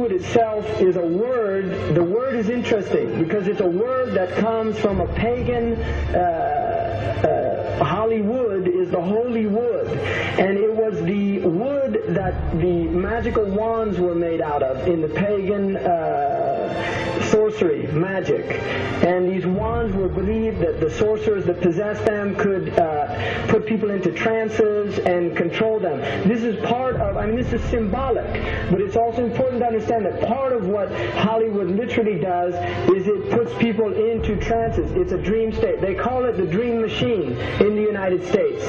Hollywood itself is a word. The word is interesting because it's a word that comes from a pagan. Hollywood is the holy wood, and it was the wood that the magical wands were made out of in the pagan sorcery, magic. And these wands were believed that the sorcerers that possessed them could put people into trances and control them. This is part of, this is symbolic, but it's also important to understand that part of what Hollywood literally does is it puts people into trances. It's a dream state. They call it the dream machine in the United States.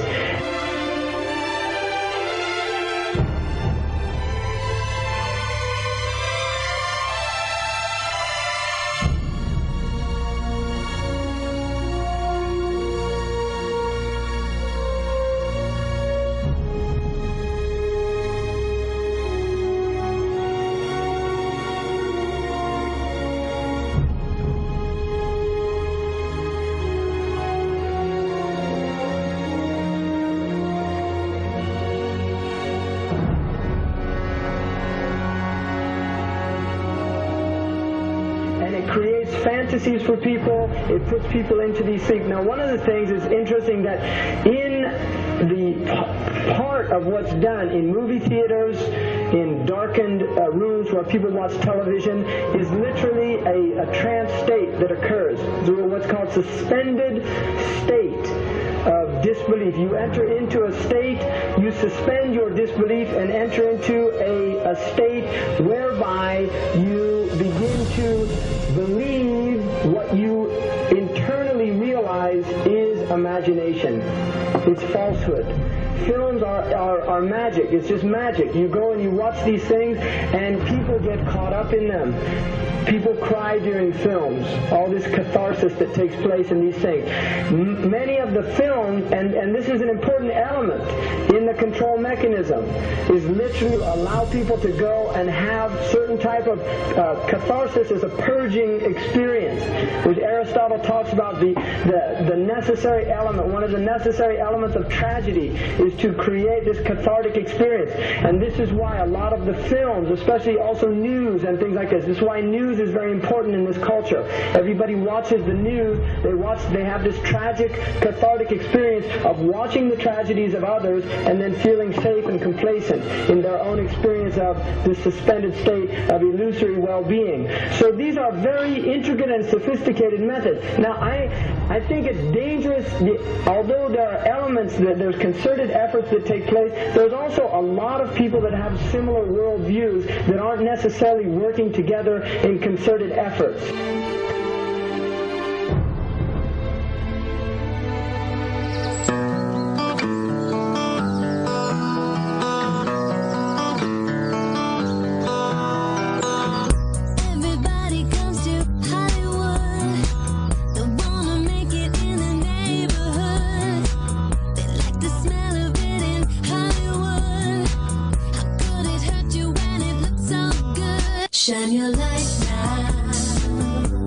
Creates fantasies for people. It puts people into these things. Now, one of the things is interesting that in the part of what's done in movie theaters, in darkened rooms where people watch television, is literally a trance state that occurs through what's called suspended state of disbelief. You enter into a state, you suspend your disbelief and enter into a state whereby you begin to believe what you internally realize is imagination. It's falsehood. Films are magic. It's just magic. You go and you watch these things and people get caught up in them. People cry during films. All this catharsis that takes place in these things. Many of the films, and this is an important element in the control mechanism, is literally allow people to go and have certain type of catharsis as a purging experience, which Aristotle talks about the necessary element. One of the necessary elements of tragedy is to create this cathartic experience. And this is why a lot of the films, especially also news and things like this is why news is very important in this culture. Everybody watches the news. They have this tragic, cathartic experience of watching the tragedies of others and then feeling safe and complacent in their own experience of this suspended state of illusory well-being. So these are very intricate and sophisticated methods. Now, I think it's dangerous, although there are elements, there's concerted efforts that take place, there's also a lot of people that have similar worldviews that aren't necessarily working together in concerted efforts. Shine your light now.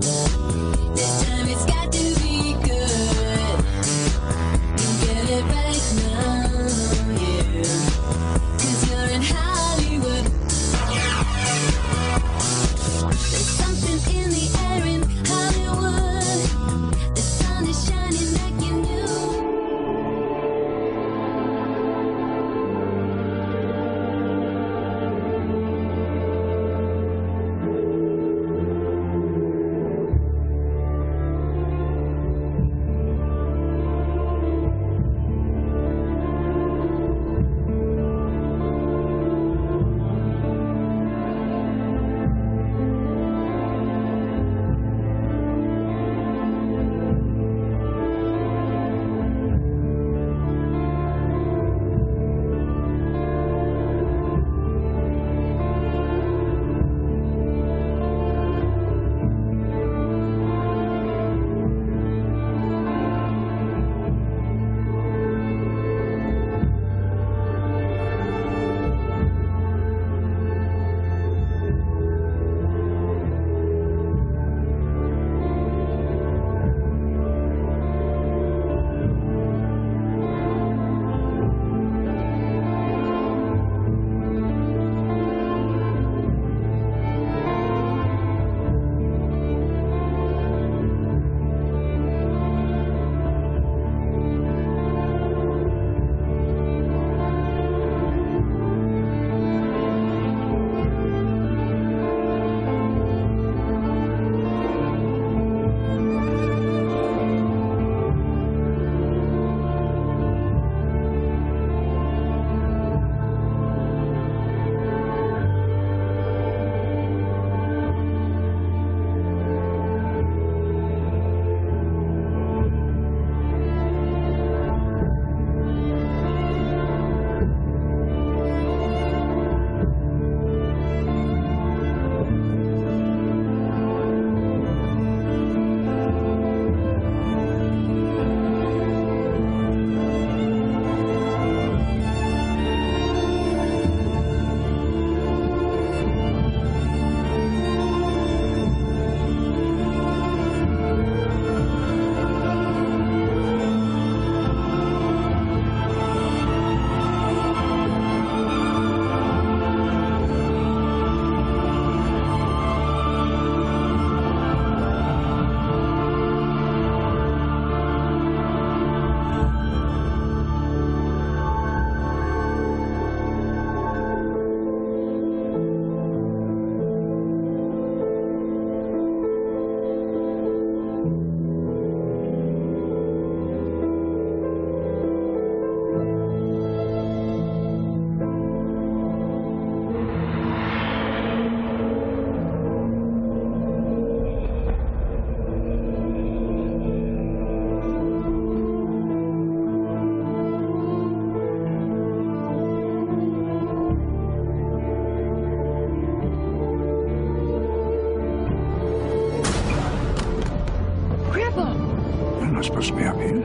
not supposed to be up here.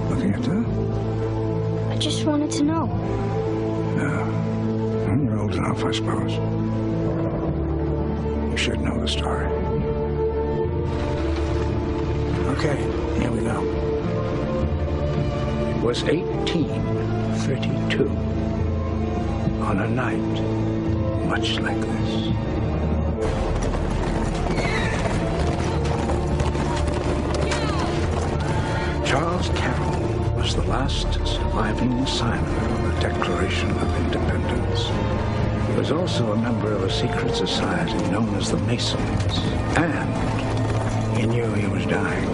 Looking at that? I just wanted to know. No. Well, you're old enough, I suppose. You should know the story. Okay, here we go. It was 1832. On a night much like this. Charles Carroll was the last surviving signer of the Declaration of Independence. He was also a member of a secret society known as the Masons, and he knew he was dying.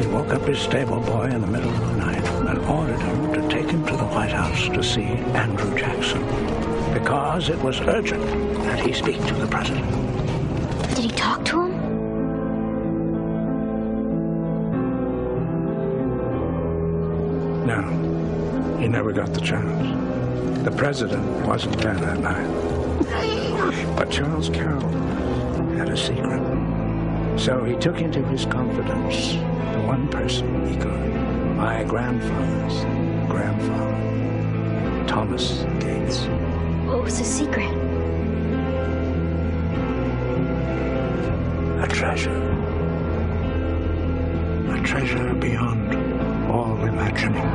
He woke up his stable boy in the middle of the night and ordered him to take him to the White House to see Andrew Jackson, because it was urgent that he speak to the president. Did he talk to him? No, he never got the chance. The president wasn't there that night. But Charles Carroll had a secret. So he took into his confidence the one person he could. My grandfather's grandfather, Thomas Gates. What was his secret? A treasure. A treasure beyond all imagining.